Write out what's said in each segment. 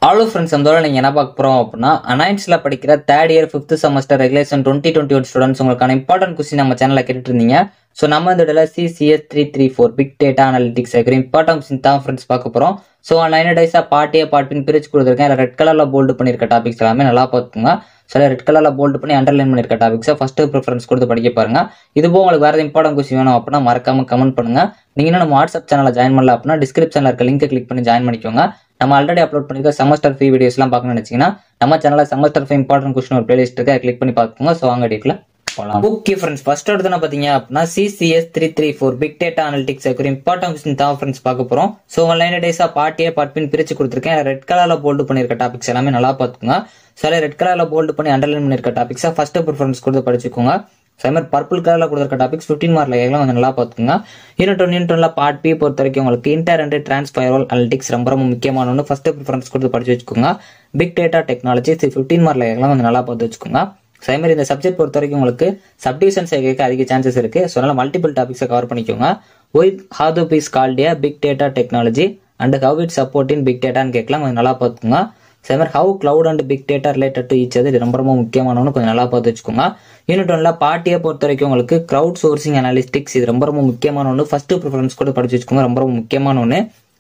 Hello friends, அந்த நீங்கள் என்ன பார்க்க போகிறோம் அப்படின்னா, அனாயின்ஸில் படிக்கிற third year 5th semester regulation 2021 students உங்களுக்கான இம்பார்ட்டன்ட் கொஸ்டின் நம்ம சேனலில் கேட்டுட்டு இருந்தீங்க. ஸோ நம்ம இந்த இடத்துல CCS 334 பிக் டேட்டா அனாலிட்டிக்ஸ் இருக்கிற இம்பார்ட்டன்ட் கொஸ்டின் தான் ஃப்ரெண்ட்ஸ் பார்க்க போகிறோம். ஸோ 9 டேஸாக பார்ட்டியை பார்ட்டின்னு பிரிச்சு கொடுத்துருக்கேன். இல்லை ரெட் கலரில் போல்டு பண்ணியிருக்க டாபிக்ஸ் எல்லாமே நல்லா பார்த்துங்க. சில ரெட் கலரில் போல்டு பண்ணி அண்டர்லைன் பண்ணியிருக்க டாபிக்ஸை ஃபஸ்ட்டு ப்ரிஃபரன்ஸ் கொடுத்து படிக்க பாருங்க. இதுபோல் உங்களுக்கு வேறு இம்பார்ட்டன்ட் கொஸ்டின் வேணும் அப்படின்னா மறக்காம கமெண்ட் பண்ணுங்க. நீங்கள் இன்னும் நம்ம வாட்ஸ்அப் சேனலில் ஜாயின் பண்ணல அப்படின்னா டிஸ்கிரிப்ஷனில் இருக்க லிங்கை கிளிக் பண்ணி ஜாயின் பண்ணிக்கோங்க. நம்ம ஆல்ரெடி அப்லோட் பண்ணிருக்க செமஸ்டர் ஃபீ வீடியோஸ்லாம் பார்க்கணும்னு நினைச்சீங்கன்னா நம்ம சேனலில் செமஸ்டர் ஃபீ இம்பார்ட்டன்ட் கொஸ்டின் ஒரு பிளேலிஸ்ட் இருக்கு, அதை கிளிக் பண்ணி பார்த்துக்கோங்க. ஸோ வாங்க டீட்டில் போகலாம். ஓகே ஃப்ரெண்ட்ஸ், ஃபர்ஸ்ட் எடுத்து பார்த்தீங்க அப்படின்னா CCS 334 பிக் டேட்டா அனாலிட்டிக்ஸ் ஒரு இம்பார்ட்டன்ட் கொஸ்டின் தான் ஃப்ரெண்ட்ஸ் பார்க்க போகிறோம். ஸோ 9 டேஸாக பார்ட்டியை பார்ட்டின்னு பிரிச்சு கொடுத்துருக்கேன். ரெட் கலரில் போல்டு பண்ணியிருக்க டாபிக்ஸ் எல்லாமே நல்லா பார்த்துக்கோங்க. சில ரெட் கலரில் போல்டு பண்ணி அண்டர்லைன் பண்ணியிருக்க டாபிக்ஸை ஃபர்ஸ்ட் ப்ரிஃபரன்ஸ் கொடுத்து படிச்சுக்கோங்க. மாதிரி பர்பிள் கலர்ல கொடுத்துருக்க டாபிக்ஸ் 15 மார்க்ல கேட்கலாம், கொஞ்சம் நல்லா பார்த்துக்கோங்க. யூனிட் 1 பார்ட் பி பொறுத்த வரைக்கும் உங்களுக்கு இன்டர் அண்ட் டிரான்ஸ்பைரல் அனாலிட்டிக்ஸ் ரொம்ப முக்கியமான ஒன்று. ஃபர்ஸ்ட் ப்ரிஃபரன்ஸ் கொடுத்து படிச்சு வச்சுக்கோங்க. பிக் டேட்டா டெக்னாலஜி 15 மார்க்ல கேட்கலாம், கொஞ்சம் நல்லா பார்த்து வச்சுக்கோங்க. அதே மாதிரி இந்த சப்ஜெக்ட் பொறுத்த வரைக்கும் உங்களுக்கு சப்டிவிஷன்ஸ் கேட்க அதிக சான்சஸ் இருக்கு. ஸோ அதனால மல்டிபிள் டாபிக்ஸை கவர் பண்ணிக்கோங்க. Why Hadoop is called a big data technology and how it support in big டேட்டான்னு கேட்கலாம், கொஞ்சம் நல்லா பார்த்துக்கோங்க. மாதிரி how cloud and big data related to each அது ரொம்ப முக்கியமானவனு கொஞ்சம் நல்லா பார்த்து வச்சுக்கோங்க. யூனிட் 1 பார்ட்டியை பொறுத்த வரைக்கும் உங்களுக்கு கிரவுட் சோர்சிங் அனாலிட்டிக்ஸ் இது ரொம்ப முக்கியமான ஒன்று. ஃபர்ஸ்ட் ப்ரிஃபரன்ஸ் கூட படிச்சு வச்சுக்கோங்க, ரொம்ப முக்கியமான ஒன்று.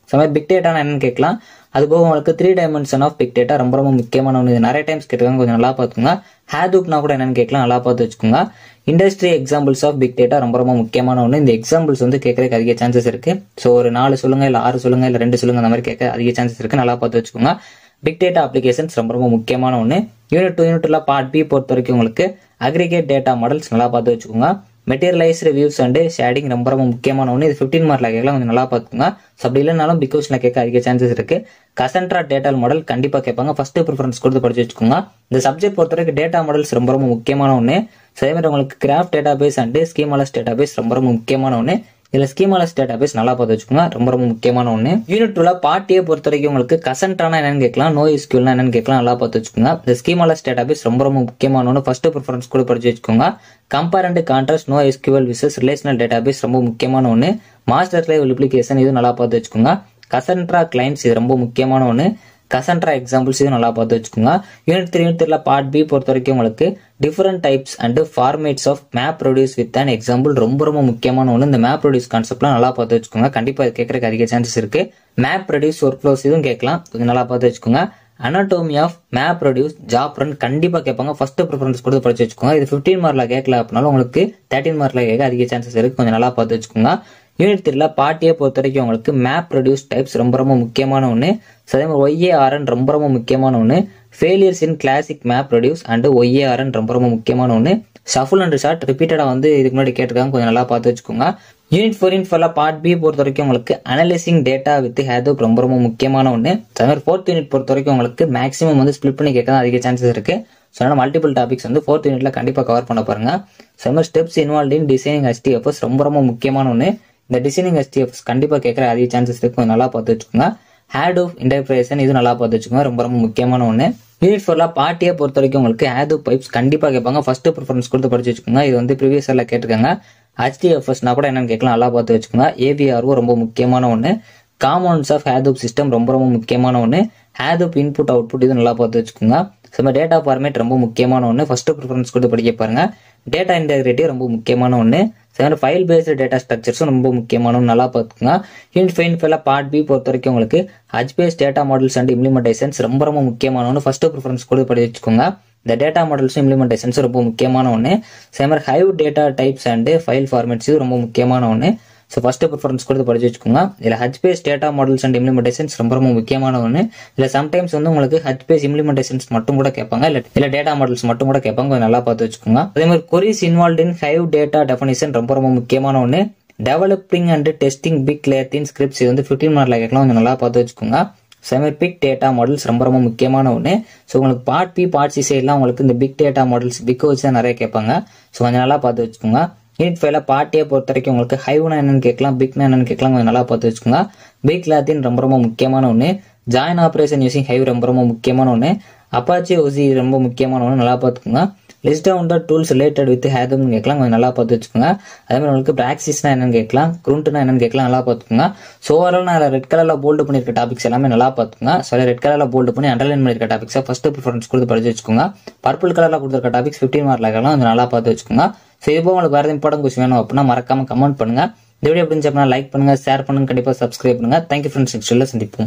மாதிரி பிக் டேட்டா என்னன்னு கேட்கலாம். அது போக உங்களுக்கு 3 டைமென்ஷன் ஆஃப் பிக் டேட்டா ரொம்ப முக்கியமான ஒன்று. இது நிறைய டைம்ஸ் கேட்டுக்காங்க, கொஞ்சம் நல்லா பார்த்துக்கோங்க. ஹேதூப்னா கூட என்னன்னு கேட்கலாம், நல்லா பார்த்து வச்சுக்கோங்க. Industry examples of big data ரொம்ப முக்கியமான ஒன்று. இந்த எக்ஸாம்பிள்ஸ் கேட்கறதுக்கு அதிக சான்சஸ் இருக்கு. ஸோ ஒரு 4 சொல்லுங்க, இல்லை 6 சொல்லுங்க, இல்லை 2 சொல்லுங்க, அந்த மாதிரி கேட்க அதிக சான்சஸ் இருக்கு, நல்லா பார்த்து வச்சுக்கோங்க. பிக் டேட்டா அப்ளிகேஷன்ஸ் ரொம்ப முக்கியமான ஒன்று. யூனிட் 2 பார்ட் பி பொறுத்த வரைக்கும் உங்களுக்கு அக்ரிகேட் டேட்டா மாடல்ஸ் நல்லா பார்த்து வச்சுக்கோங்க. மெட்டீரியலைஸ்டு வியூஸ் அண்ட் ஷேடிங் ரொம்ப முக்கியமான ஒன்று. இது 15 மார்க்ல கேட்கலாம், கொஞ்சம் நல்லா பார்த்துக்கோங்க. அப்படி இல்லைனாலும் பிக் கொஸ்டின்ல கேட்க அதிக சான்சஸ் இருக்கு. கசன்ட்ரா டேட்டா மாடல் கண்டிப்பா கேட்பாங்க, ஃபர்ஸ்ட் ப்ரிஃபரன்ஸ் கொடுத்து படிச்சு வச்சுக்கோங்க. இந்த சப்ஜெக்ட் பொறுத்த வரைக்கும் டேட்டா மாடல்ஸ் ரொம்ப முக்கியமான ஒன்று. அதே மாதிரி உங்களுக்கு graph database and schemaless database ரொம்ப முக்கியமான ஒன்று. இதுல ஸ்கீமாலஸ் டேட்டாபேஸ் நல்லா பார்த்து வச்சுக்கோங்க, ரொம்ப முக்கியமான ஒன்று. யூனிட் 2 பார்ட்டியை பொறுத்த வரைக்கும் உங்களுக்கு கசன்ட்ரானா என்னன்னு கேட்கலாம், நோ எஸ்கியூல்னா என்னன்னு கேட்கலாம், நல்லா பார்த்து வச்சுக்கோங்க. இந்த ஸ்கீமாலஸ் டேட்டாபேஸ் ரொம்ப முக்கியமான ஒன்று. ஃபர்ஸ்ட் ப்ரிஃபரன்ஸ் கூட படிச்சு வச்சுக்கோங்க. Compare and contrast no SQL versus relational database ரொம்ப முக்கியமான ஒன்று. மாஸ்டர் லைவ் அப்ளிகேஷன் இது நல்லா பார்த்து வச்சுக்கோங்க. கசன்ட்ரா கிளைண்ட்ஸ் இது ரொம்ப முக்கியமான ஒன்று. கசன்ட்ரா எக்ஸாம்பிள்ஸ் இது நல்லா பார்த்து வச்சுக்கோங்க. யூனிட் 3 பார்ட் பி பொறுத்த வரைக்கும் உங்களுக்கு different types and formats of map produce with an example ரொம்ப முக்கியமான ஒன்று. இந்த மேப் ப்ரொடியூஸ் கான்செப்ட்லாம் நல்லா பார்த்து வச்சுக்கோங்க, கண்டிப்பா இது கேட்கறதுக்கு அதிக சான்சஸ் இருக்கு. மேப் ப்ரொடியூஸ் ஒர்க் ஃப்ளோஸ் இதுவும் கேட்கலாம், கொஞ்சம் நல்லா பார்த்து வச்சுக்கோங்க. Anatomy of map produce job run கண்டிப்பா கேட்பாங்க, ஃபர்ஸ்ட் ப்ரிஃபரன்ஸ் கொடுத்து படிச்சு வச்சுக்கோங்க. இது 15 மார்க்ல கேட்கல அப்படின்னாலும் உங்களுக்கு 13 மார்க்ல கேட்க அதிக சான்சஸ் இருக்கு, கொஞ்சம் நல்லா பார்த்து வச்சுக்கோங்க. யூனிட் 3 பார்ட்டியை பொறுத்த வரைக்கும் உங்களுக்கு மேப் ப்ரொடியூஸ் டைப்ஸ் ரொம்ப முக்கியமான ஒன்று. அதே மாதிரி OARN ரொம்ப முக்கியமான ஒன்று. Failures in classic map produce and OARN ரொம்ப முக்கியமான ஒன்று. ஷஃபுல் அண்ட் ஷார்ட் ரிப்பீட்டடா இதுக்கு முன்னாடி கேட்டிருக்காங்க, கொஞ்சம் நல்லா பார்த்து வச்சுக்கோங்க. யூனிட் 4 பார்ட் பி பொறுத்த வரைக்கும் உங்களுக்கு அனலைசிங் டேட்டா வித் ஹேதூப் ரொம்ப முக்கியமான ஒன்று. அதே மாதிரி 4th யூனிட் பொறுத்த வரைக்கும் உங்களுக்கு மேக்ஸிமம் ஸ்பிளிட் பண்ணி கேட்க அதிக சான்சஸ் இருக்கு. ஸோ அதனால மல்டிபிள் டாபிக்ஸ் 4th யூனிட்ல கண்டிப்பா கவர் பண்ண பாருங்க. So steps involve in designing HTFS ரொம்ப முக்கியமான ஒன்று. இந்த டிசைனிங் HTFS கண்டிப்பா கேட்கற அதிக சான்சஸ் இருக்கு, கொஞ்சம் நல்லா பார்த்து வச்சுக்கோங்க. ஹேடூப் இன்டர்பிரேஷன் இது நல்லா பார்த்து வச்சுக்கோங்க, ரொம்ப முக்கியமான ஒன்று. யூனிட் 4 பார்ட்டியை பொறுத்த வரைக்கும் உங்களுக்கு ஹேடூப் பைப்ஸ் கண்டிப்பா கேட்பாங்க, ஃபர்ஸ்ட் ப்ரிஃபரன்ஸ் கொடுத்து படிச்சு வச்சுக்கோங்க. இது ப்ரீவியஸ் இயர்ல கேட்டிருக்காங்க. HTFSனா கூட என்னன்னு கேட்கலாம், நல்லா பார்த்து வச்சுக்கோங்க. AVRO ரொம்ப முக்கியமான ஒன்று. காம்பவுண்ட்ஸ் ஆஃப் ஹேதூப் சிஸ்டம் ரொம்ப முக்கியமான ஒன்று. ஹேதூப் இன்புட் அவுட்புட் இது நல்லா பார்த்து வச்சுக்கோங்க. டேட்டா ஃபார்மேட் ரொம்ப முக்கியமான ஒன்று, ஃபர்ஸ்ட் ப்ரிஃபரன்ஸ் கொடுத்து படிக்க பாருங்க. டேட்டா இன்டெகிரிட்டி ரொம்ப முக்கியமான ஒன்று. ஃபைல் பேஸ்டு டேட்டா ஸ்ட்ரக்சர்ஸும் ரொம்ப முக்கியமான ஒன்று, நல்லா பார்த்துக்கோங்க. யூனிட் 5 பார்ட் பி பொறுத்த வரைக்கும் உங்களுக்கு HBase data models and implementations ரொம்ப முக்கியமான ஒன்று. ஃபர்ஸ்ட் ப்ரிஃபரன்ஸ் கொடுத்து படிச்சு வச்சுக்கோங்க. இந்த டேட்டா மாடல்ஸும் இம்ப்ளிமெண்டேஷன்ஸ் ரொம்ப முக்கியமான ஒன்று. மாதிரி Hive data types and file formats ரொம்ப முக்கியமான ஒன்று. ஸோ ஃபர்ஸ்ட் ப்ரிஃபரன்ஸ் கொடுத்து படிச்சு வச்சுக்கோங்க. இதில் HBase data models and implementations ரொம்ப முக்கியமான ஒன்று. இல்லை சம்டைம்ஸ் உங்களுக்கு HBase இம்ப்ளிமெண்டேஷன்ஸ் மட்டும் கூட கேட்பாங்க, இல்லை டேட்டா மாடல்ஸ் மட்டும் கூட கேட்பாங்க, கொஞ்சம் நல்லா பார்த்து வச்சுக்கோங்க. அதே மாதிரி queries involve in Hive data definition ரொம்ப முக்கியமான ஒன்று. டெவலப்பிங் அண்ட் டெஸ்டிங் பிக் லேயர் ஸ்கிரிப்ட்ஸ் இது 15 மார்க்ல கேட்கலாம், கொஞ்சம் நல்லா பார்த்து வச்சுக்கோங்க. பிக் டேட்டா மாடல்ஸ் ரொம்ப முக்கியமான ஒன்று. ஸோ உங்களுக்கு பார்ட் பி பார்ட் சி சைட்லாம் உங்களுக்கு இந்த பிக் டேட்டா மாடல்ஸ் பிக் வச்சு தான் நிறைய கேட்பாங்க, ஸோ கொஞ்சம் நல்லா பார்த்து வச்சுக்கோங்க. யூனிட் 5 பார்ட்டியை பொறுத்த வரைக்கும் உங்களுக்கு ஹைவ்னா என்னன்னு கேட்கலாம், பிக்னா என்னன்னு கேட்கலாம், கொஞ்சம் நல்லா பார்த்து வச்சுக்கோங்க. பிக் லாத்தின் ரொம்ப முக்கியமான ஒன்று. ஜாயின் ஆப்ரேஷன் யூசிங் ஹைவ் ரொம்ப முக்கியமான ஒன்று. அப்பாச்சி OSI ரொம்ப முக்கியமான ஒன்று, நல்லா பார்த்துக்கோங்க. List down the tools related with ஹேதம்னு கேட்கலாம், கொஞ்சம் நல்லா பார்த்து வச்சுக்கோங்க. அதே மாதிரி உங்களுக்கு பிராக்சிஸ்னா என்னன்னு கேட்கலாம், குரூண்ட்னா என்னன்னு கேட்கலாம், நல்லா பார்த்துக்கோங்க. ஸோ ஓவரால் நான் ரெட் கலரில் போல்டு பண்ணியிருக்க டாபிக்ஸ் எல்லாமே நல்லா பார்த்துக்கோங்க. ஸோ ரெட் கலரில் போல்டு பண்ணி அண்டர்லைன் பண்ணியிருக்க டாபிக்ஸை ஃபர்ஸ்ட் ப்ரிஃபரன்ஸ் கொடுத்து படிச்சு வச்சுக்கோங்க. பர்பிள் கலரில் கொடுத்துருக்க டாபிக்ஸ் 15 மார்க்ல இருக்கலாம், கொஞ்சம் நல்லா பார்த்து வச்சுக்கோங்க. ஸோ இப்போ உங்களுக்கு வேறு இம்பார்ட்டன்ட் கொஸ்டின் வேணும் அப்படின்னா மறக்காம கமெண்ட் பண்ணுங்க. இந்த வீடியோ அப்படின்னு லைக் பண்ணுங்க, ஷேர் பண்ணுங்க, கண்டிப்பாக சப்ஸ்கிரைப் பண்ணுங்க. தேங்க்யூ ஃப்ரெண்ட்ஸ், நெக்ஸ்ட் வீடியோல சந்திப்போம்.